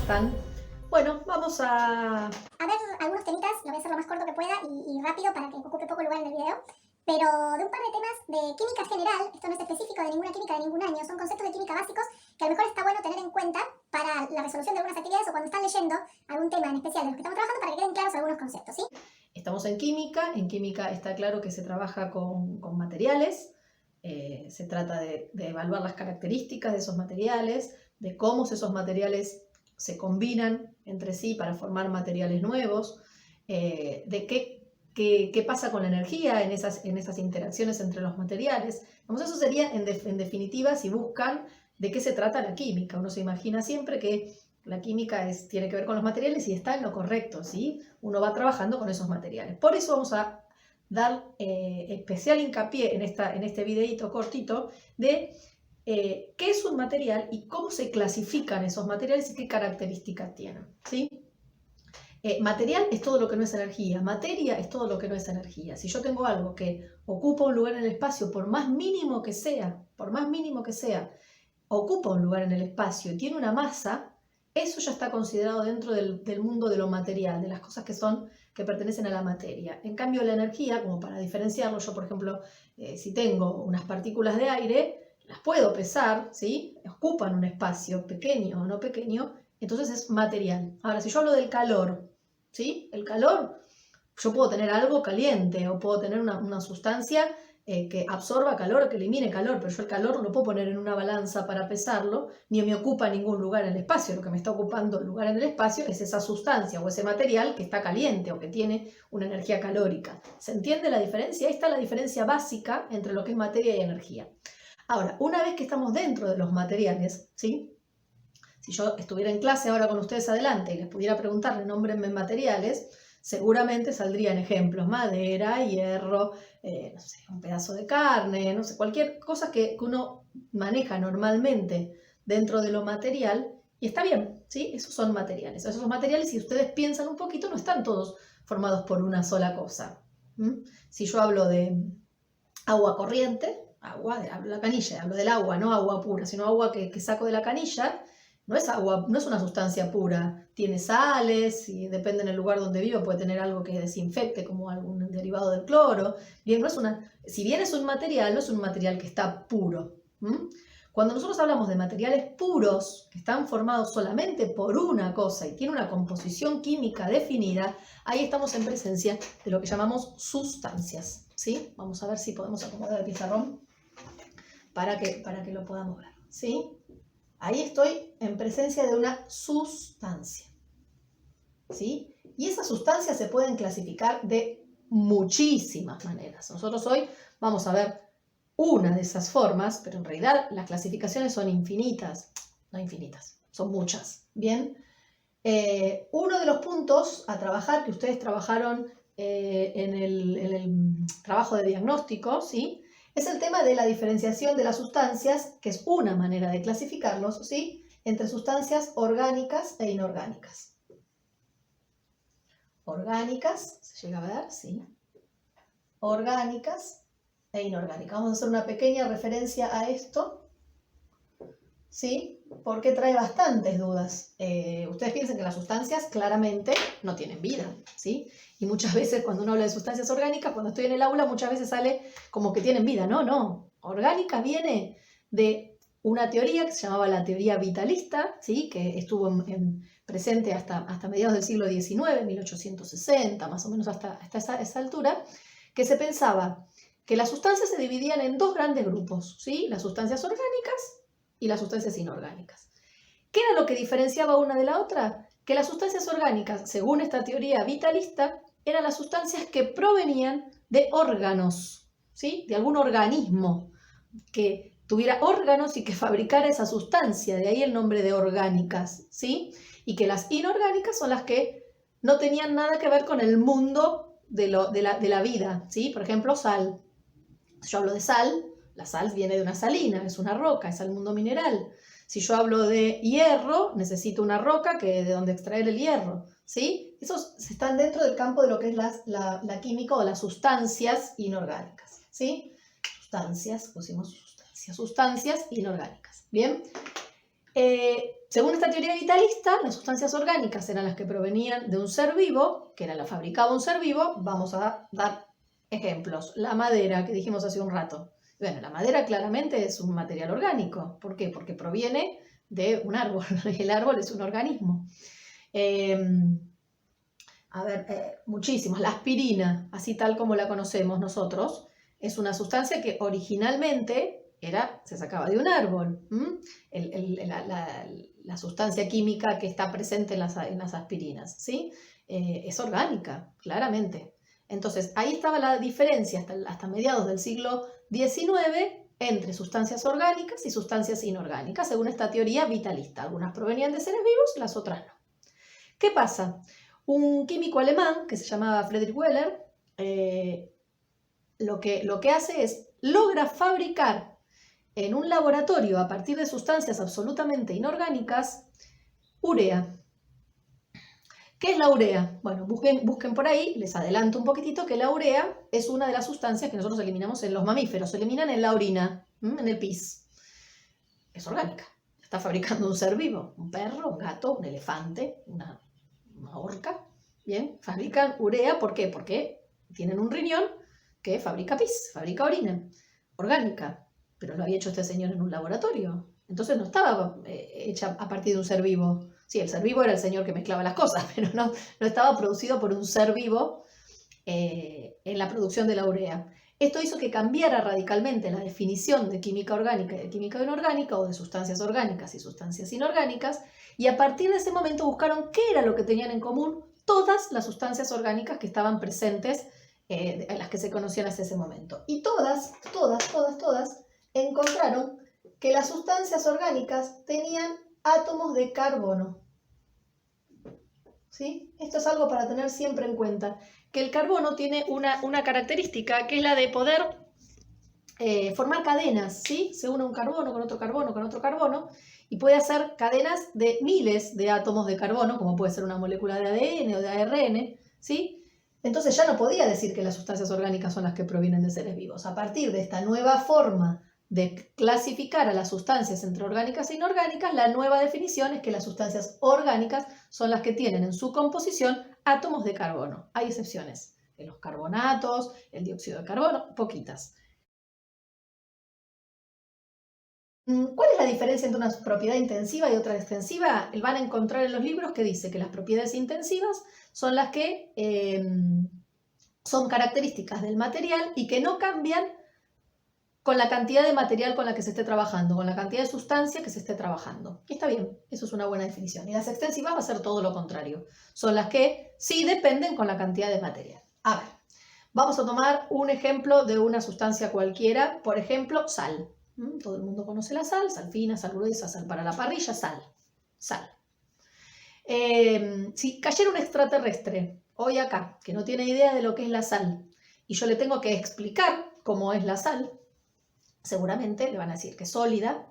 están? Bueno, vamos a... A ver algunos temitas, lo voy a hacer lo más corto que pueda y rápido para que ocupe poco lugar en el video. Pero de un par de temas de química general, esto no es específico de ninguna química de ningún año, son conceptos de química básicos que a lo mejor está bueno tener en cuenta para la resolución de algunas actividades o cuando están leyendo algún tema en especial de los que estamos trabajando para que queden claros algunos conceptos, ¿sí? Estamos en química está claro que se trabaja con materiales, se trata de evaluar las características de esos materiales, de cómo esos materiales se combinan entre sí para formar materiales nuevos, de qué pasa con la energía en esas interacciones entre los materiales. Entonces eso sería, en definitiva, si buscan de qué se trata la química. Uno se imagina siempre que la química tiene que ver con los materiales y está en lo correcto, ¿sí? Uno va trabajando con esos materiales. Por eso vamos a dar especial hincapié en este videito cortito de qué es un material y cómo se clasifican esos materiales y qué características tienen, ¿sí? Material es todo lo que no es energía, materia es todo lo que no es energía. Si yo tengo algo que ocupa un lugar en el espacio, por más mínimo que sea, ocupa un lugar en el espacio y tiene una masa, eso ya está considerado dentro del mundo de lo material, de las cosas que pertenecen a la materia. En cambio, la energía, como para diferenciarlo, yo, por ejemplo, si tengo unas partículas de aire, las puedo pesar, ¿sí? Ocupan un espacio pequeño o no pequeño, entonces es material. Ahora, si yo hablo del calor, ¿sí? El calor, yo puedo tener algo caliente o puedo tener una sustancia que absorba calor, que elimine calor, pero yo el calor no lo puedo poner en una balanza para pesarlo, ni me ocupa ningún lugar en el espacio. Lo que me está ocupando lugar en el espacio es esa sustancia o ese material que está caliente o que tiene una energía calórica. ¿Se entiende la diferencia? Ahí está la diferencia básica entre lo que es materia y energía. Ahora, una vez que estamos dentro de los materiales, ¿sí? Si yo estuviera en clase ahora con ustedes adelante y les pudiera preguntarle, nómbrenme materiales, seguramente saldrían ejemplos: madera, hierro, no sé, un pedazo de carne, no sé, cualquier cosa que uno maneja normalmente dentro de lo material, y está bien, ¿sí? Esos son materiales. Esos materiales, si ustedes piensan un poquito, no están todos formados por una sola cosa. Si yo hablo de agua corriente, hablo de la canilla, hablo del agua, no agua pura, sino agua que saco de la canilla, no es agua, no es una sustancia pura, tiene sales y depende del lugar donde viva, puede tener algo que desinfecte, como algún derivado del cloro. Bien, si bien es un material, no es un material que está puro. Cuando nosotros hablamos de materiales puros, que están formados solamente por una cosa y tienen una composición química definida, ahí estamos en presencia de lo que llamamos sustancias, ¿sí? Vamos a ver si podemos acomodar el pizarrón para que lo podamos ver, ¿sí? Ahí estoy en presencia de una sustancia, ¿sí? Y esas sustancias se pueden clasificar de muchísimas maneras. Nosotros hoy vamos a ver una de esas formas, pero en realidad las clasificaciones son infinitas, no infinitas, son muchas, ¿bien? Uno de los puntos a trabajar, que ustedes trabajaron en el trabajo de diagnóstico, ¿sí? Es el tema de la diferenciación de las sustancias, que es una manera de clasificarlos, ¿sí? Entre sustancias orgánicas e inorgánicas. Orgánicas, ¿se llega a ver? Sí. Orgánicas e inorgánicas. Vamos a hacer una pequeña referencia a esto, ¿sí? Porque trae bastantes dudas. Ustedes piensan que las sustancias claramente no tienen vida, ¿sí? Y muchas veces cuando uno habla de sustancias orgánicas, cuando estoy en el aula, muchas veces sale como que tienen vida. No, no. Orgánica viene de una teoría que se llamaba la teoría vitalista, ¿sí? Que estuvo presente hasta mediados del siglo XIX, 1860, más o menos hasta esa altura, que se pensaba que las sustancias se dividían en dos grandes grupos, ¿sí? Las sustancias orgánicas y las sustancias inorgánicas. ¿Qué era lo que diferenciaba una de la otra? Que las sustancias orgánicas, según esta teoría vitalista, eran las sustancias que provenían de órganos, ¿sí? De algún organismo que tuviera órganos y que fabricara esa sustancia, de ahí el nombre de orgánicas, ¿sí? Y que las inorgánicas son las que no tenían nada que ver con el mundo de la vida, ¿sí? Por ejemplo, sal. Si yo hablo de sal, la sal viene de una salina, es una roca, es el mundo mineral. Si yo hablo de hierro, necesito una roca de donde extraer el hierro, ¿sí? Esos están dentro del campo de lo que es la química o las sustancias inorgánicas, ¿sí? Sustancias inorgánicas, ¿bien? Según esta teoría vitalista, las sustancias orgánicas eran las que provenían de un ser vivo, que era la fabricaba un ser vivo. Vamos a dar ejemplos. La madera, que dijimos hace un rato. Bueno, la madera claramente es un material orgánico. ¿Por qué? Porque proviene de un árbol. El árbol es un organismo. Muchísimos. La aspirina, así tal como la conocemos nosotros, es una sustancia que originalmente se sacaba de un árbol. La sustancia química que está presente en las aspirinas, ¿sí? Es orgánica, claramente. Entonces, ahí estaba la diferencia hasta mediados del siglo XIX entre sustancias orgánicas y sustancias inorgánicas, según esta teoría vitalista. Algunas provenían de seres vivos, las otras no. ¿Qué pasa? Un químico alemán que se llamaba Friedrich Wöhler, lo que hace es, logra fabricar en un laboratorio a partir de sustancias absolutamente inorgánicas, urea. ¿Qué es la urea? Bueno, busquen por ahí, les adelanto un poquitito que la urea es una de las sustancias que nosotros eliminamos en los mamíferos, se eliminan en la orina, en el pis. Es orgánica, está fabricando un ser vivo, un perro, un gato, un elefante, una orca, ¿bien? Fabrican urea, ¿por qué? Porque tienen un riñón que fabrica pis, fabrica orina, orgánica, pero lo había hecho este señor en un laboratorio. Entonces no estaba hecha a partir de un ser vivo. Sí, el ser vivo era el señor que mezclaba las cosas, pero no estaba producido por un ser vivo en la producción de la urea. Esto hizo que cambiara radicalmente la definición de química orgánica y de química inorgánica, o de sustancias orgánicas y sustancias inorgánicas, y a partir de ese momento buscaron qué era lo que tenían en común todas las sustancias orgánicas que estaban presentes, en las que se conocían hasta ese momento. Y todas encontraron que las sustancias orgánicas tenían átomos de carbono. ¿Sí? Esto es algo para tener siempre en cuenta, que el carbono tiene una característica, que es la de poder formar cadenas, ¿sí? Se une un carbono con otro carbono con otro carbono, y puede hacer cadenas de miles de átomos de carbono, como puede ser una molécula de ADN o de ARN, ¿sí? Entonces ya no podía decir que las sustancias orgánicas son las que provienen de seres vivos. A partir de esta nueva forma de clasificar a las sustancias entre orgánicas e inorgánicas, la nueva definición es que las sustancias orgánicas son las que tienen en su composición átomos de carbono. Hay excepciones, los carbonatos, el dióxido de carbono, poquitas. ¿Cuál es la diferencia entre una propiedad intensiva y otra extensiva? Van a encontrar en los libros que dice que las propiedades intensivas son las que son características del material y que no cambian con la cantidad de material con la que se esté trabajando, con la cantidad de sustancia que se esté trabajando. Y está bien, eso es una buena definición. Y las extensivas va a ser todo lo contrario. Son las que sí dependen con la cantidad de material. A ver, vamos a tomar un ejemplo de una sustancia cualquiera, por ejemplo, sal. Todo el mundo conoce la sal fina, sal gruesa, sal para la parrilla, sal. Si cayera un extraterrestre hoy acá, que no tiene idea de lo que es la sal, y yo le tengo que explicar cómo es la sal, seguramente le van a decir que es sólida,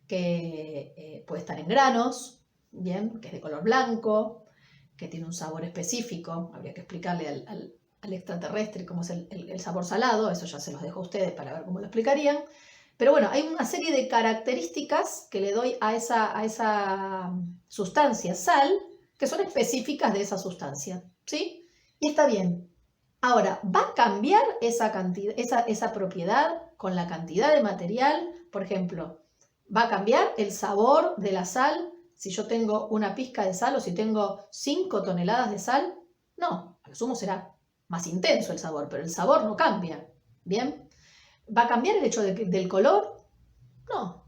que puede estar en granos, bien, que es de color blanco, que tiene un sabor específico. Habría que explicarle al extraterrestre cómo es el sabor salado, eso ya se los dejo a ustedes para ver cómo lo explicarían. Pero bueno, hay una serie de características que le doy a esa sustancia, sal, que son específicas de esa sustancia, ¿sí? Y está bien. Ahora, ¿va a cambiar esa propiedad con la cantidad de material? Por ejemplo, ¿va a cambiar el sabor de la sal si yo tengo una pizca de sal o si tengo 5 toneladas de sal? No, a lo sumo será más intenso el sabor, pero el sabor no cambia, ¿bien? ¿Va a cambiar el hecho del color?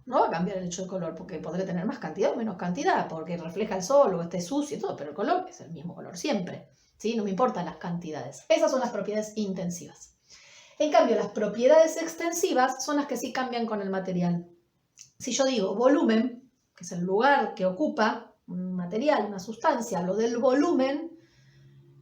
No va a cambiar el hecho del color, porque podré tener más cantidad o menos cantidad, porque refleja el sol o esté sucio y todo, pero el color es el mismo color siempre, ¿sí? No me importan las cantidades. Esas son las propiedades intensivas. En cambio, las propiedades extensivas son las que sí cambian con el material. Si yo digo volumen, que es el lugar que ocupa un material, una sustancia, hablo del volumen.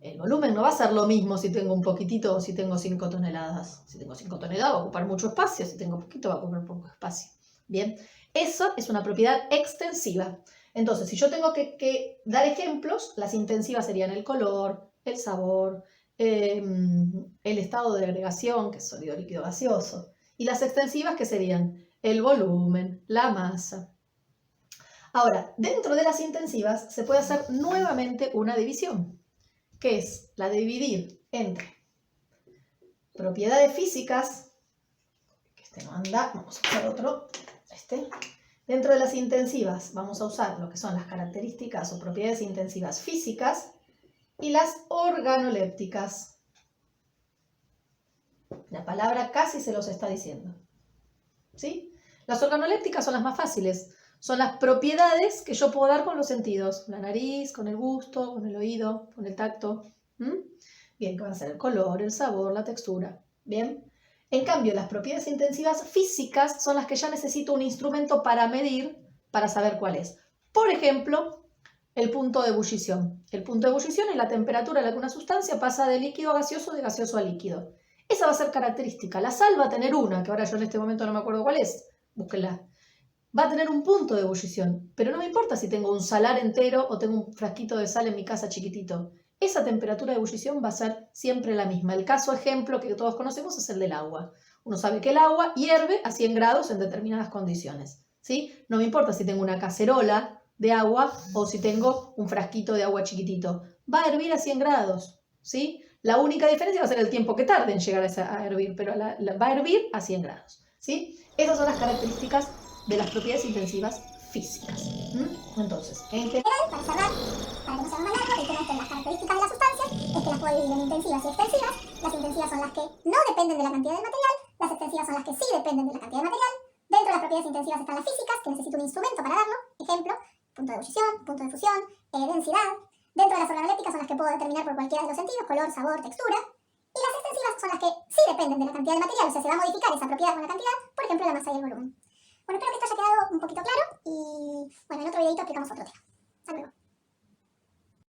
El volumen no va a ser lo mismo si tengo un poquitito o si tengo 5 toneladas. Si tengo 5 toneladas va a ocupar mucho espacio, si tengo poquito va a ocupar poco espacio. Bien, eso es una propiedad extensiva. Entonces, si yo tengo que dar ejemplos, las intensivas serían el color, el sabor, el estado de agregación, que es sólido, líquido, gaseoso. Y las extensivas, que serían el volumen, la masa. Ahora, dentro de las intensivas se puede hacer nuevamente una división, que es la de dividir entre propiedades físicas, que este no anda, vamos a usar otro, Dentro de las intensivas vamos a usar lo que son las características o propiedades intensivas físicas y las organolépticas. La palabra casi se los está diciendo, ¿sí? Las organolépticas son las más fáciles. Son las propiedades que yo puedo dar con los sentidos. La nariz, con el gusto, con el oído, con el tacto. Bien, que van a ser el color, el sabor, la textura. Bien. En cambio, las propiedades intensivas físicas son las que ya necesito un instrumento para medir, para saber cuál es. Por ejemplo, el punto de ebullición. El punto de ebullición es la temperatura a la que una sustancia pasa de líquido a gaseoso, de gaseoso a líquido. Esa va a ser característica. La sal va a tener una, que ahora yo en este momento no me acuerdo cuál es. Búsquenla. Va a tener un punto de ebullición, pero no me importa si tengo un salar entero o tengo un frasquito de sal en mi casa chiquitito. Esa temperatura de ebullición va a ser siempre la misma. El caso ejemplo que todos conocemos es el del agua. Uno sabe que el agua hierve a 100 grados en determinadas condiciones, ¿sí? No me importa si tengo una cacerola de agua o si tengo un frasquito de agua chiquitito. Va a hervir a 100 grados, ¿sí? La única diferencia va a ser el tiempo que tarde en llegar a hervir, pero va a hervir a 100 grados, ¿sí? Esas son las características de las propiedades intensivas físicas. Entonces, en general, Para cerrar, para que no sea más largo, el tema de las características de las sustancias es que las puedo dividir en intensivas y extensivas. Las intensivas son las que no dependen de la cantidad de material, las extensivas son las que sí dependen de la cantidad de material. Dentro de las propiedades intensivas están las físicas, que necesito un instrumento para darlo. Ejemplo, punto de ebullición, punto de fusión, densidad. Dentro de las organolépticas son las que puedo determinar por cualquiera de los sentidos, color, sabor, textura. Y las extensivas son las que sí dependen de la cantidad de material, o sea, se va a modificar esa propiedad con la cantidad, por ejemplo, la masa y el volumen. Bueno, espero que esto haya quedado un poquito claro y bueno, en otro videito explicamos otro tema.